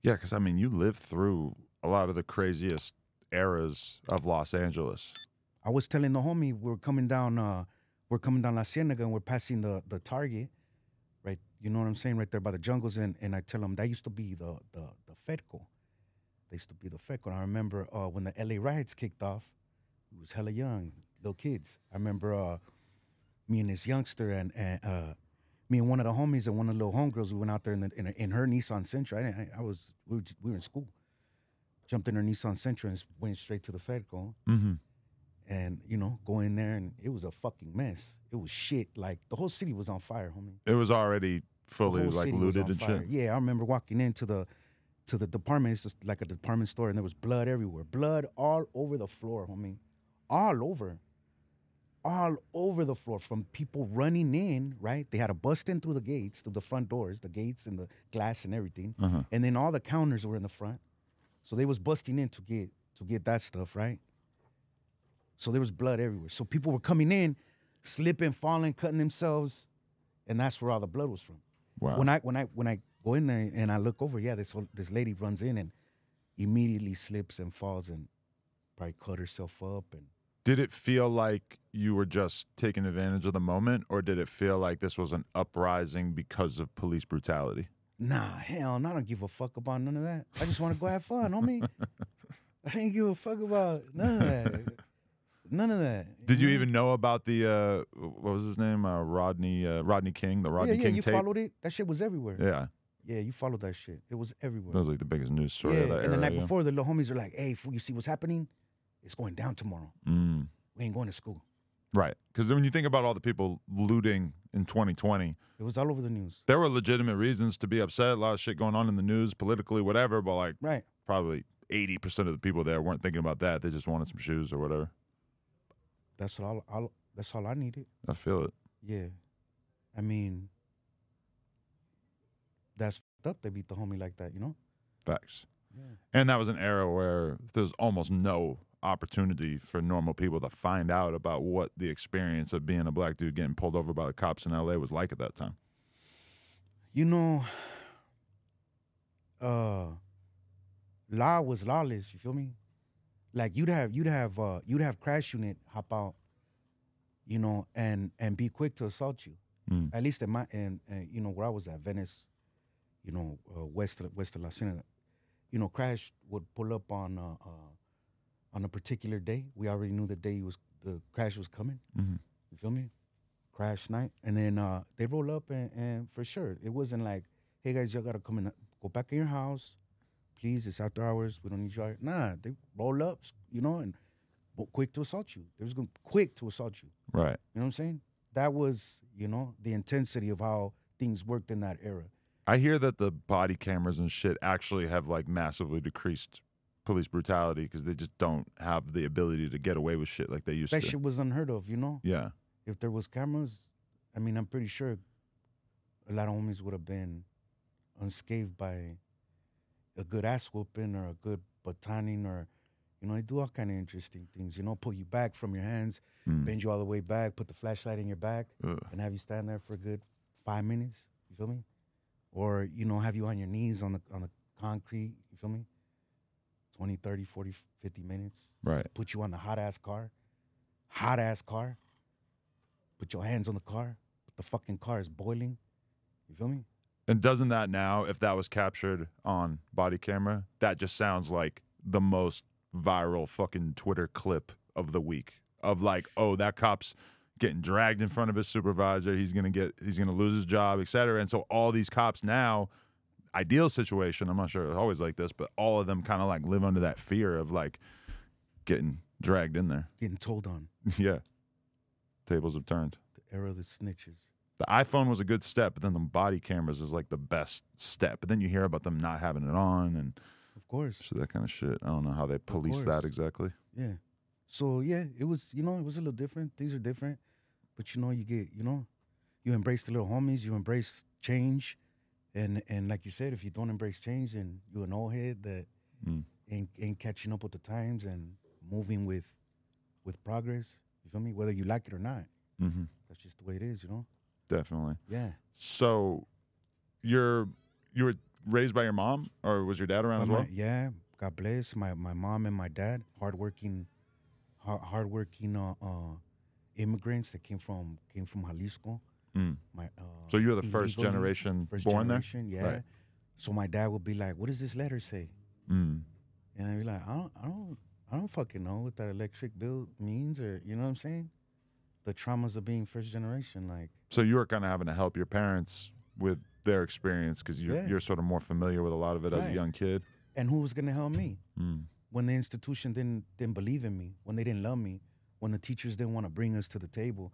Yeah, because, I mean, you lived through a lot of the craziest eras of Los Angeles. I was telling the homie we're coming down La Cienega and we're passing the Target, right? You know what I'm saying? Right there by the jungles, and I tell him that used to be the Fedco. They used to be the Fedco. And I remember when the LA riots kicked off, we was hella young, little kids. I remember me and this youngster and me and one of the homies and one of the little homegirls, we went out there in her Nissan Sentra. We were in school. Jumped in her Nissan Sentra and went straight to the Fedco. Mm-hmm. And, you know, go in there and it was a fucking mess. It was shit. Like, the whole city was on fire, homie. It was already fully, like, looted and shit. Yeah, I remember walking into the department. It's just like a department store, and there was blood everywhere. Blood all over the floor, homie. All over the floor, from people running in, right? They had to bust in through the gates, through the front doors, the gates and the glass and everything. Uh-huh. And then all the counters were in the front. So they was busting in to get that stuff, right? So there was blood everywhere. So people were coming in, slipping, falling, cutting themselves, and that's where all the blood was from. Wow. When I go in there and I look over, yeah, this lady runs in and immediately slips and falls and probably cut herself up. And did it feel like you were just taking advantage of the moment, or did it feel like this was an uprising because of police brutality? Nah, hell no, I don't give a fuck about none of that. I just want to go have fun, homie. I didn't give a fuck about none of that. None of that. Did you even know about the what was his name? Rodney King, the Rodney King you tape? followed it. That shit was everywhere. Yeah. Yeah, you followed that shit. It was everywhere. That was like the biggest news story of that era. And the night before, the little homies are like, "Hey, fool, you see what's happening? It's going down tomorrow. We ain't going to school." Right. Because when you think about all the people looting in 2020, it was all over the news. There were legitimate reasons to be upset. A lot of shit going on in the news, politically, whatever. But like, right, probably 80% of the people there weren't thinking about that. They just wanted some shoes or whatever. That's all I needed. I feel it. Yeah. I mean, that's fucked up. They beat the homie like that, you know? Facts. Yeah. And that was an era where there's almost no opportunity for normal people to find out about what the experience of being a black dude getting pulled over by the cops in LA was like at that time. You know, law was lawless, you feel me? Like you'd have crash unit hop out, you know, and be quick to assault you. At least in you know, where I was at, Venice, you know, west of La Cienega, you know, crash would pull up on a particular day. We already knew the day the crash was coming. Mm-hmm. You feel me? Crash night, and then they roll up and for sure it wasn't like, "Hey guys, y'all gotta come and go back in your house. Please, it's after hours. We don't need you out." Nah, they roll up, you know, and quick to assault you. They was going quick to assault you. Right. You know what I'm saying? That was, you know, the intensity of how things worked in that era. I hear that the body cameras and shit actually have like massively decreased police brutality because they just don't have the ability to get away with shit like they used to. That shit was unheard of, you know? Yeah. If there was cameras, I mean, I'm pretty sure a lot of homies would have been unscathed by a good ass whooping or a good batoning, or, you know, they do all kind of interesting things, you know, pull you back from your hands, bend you all the way back, put the flashlight in your back, and have you stand there for a good 5 minutes, you feel me? Or, you know, have you on your knees on the concrete, you feel me? 20, 30, 40, 50 minutes. Right. Put you on the hot ass car. Put your hands on the car. The fucking car is boiling. You feel me? And doesn't that now, if that was captured on body camera, that just sounds like the most viral fucking Twitter clip of the week of like, oh, that cop's getting dragged in front of his supervisor. He's gonna lose his job, et cetera. And so all these cops now, ideal situation, I'm not sure it's always like this, but all of them kind of like live under that fear of like getting dragged in there. Getting told on. Yeah. Tables have turned. The era of the snitches. The iPhone was a good step, but then the body cameras is like the best step. But then you hear about them not having it on, and of course, so that kind of shit. I don't know how they police that exactly. Yeah. So yeah, it was, you know, it was a little different. Things are different, but you know, you embrace the little homies, you embrace change, and like you said, if you don't embrace change, then you're an old head that ain't catching up with the times and moving with progress. You feel me? Whether you like it or not. Mm-hmm. That's just the way it is, you know. Definitely. Yeah. So you were raised by your mom, or was your dad around as well? Yeah, God bless my mom and my dad, hardworking immigrants that came from Jalisco. Mm. My So you were the first illegally, generation first born generation, there? yeah. Right. So my dad would be like, "What does this letter say?" Mm. And I'd be like, I don't fucking know what that electric bill means, or you know what I'm saying? The traumas of being first generation, like. So you were kind of having to help your parents with their experience because Yeah. you're sort of more familiar with a lot of it as a Right. young kid. And who was gonna help me Mm. when the institution didn't believe in me, when they didn't love me, when the teachers didn't want to bring us to the table?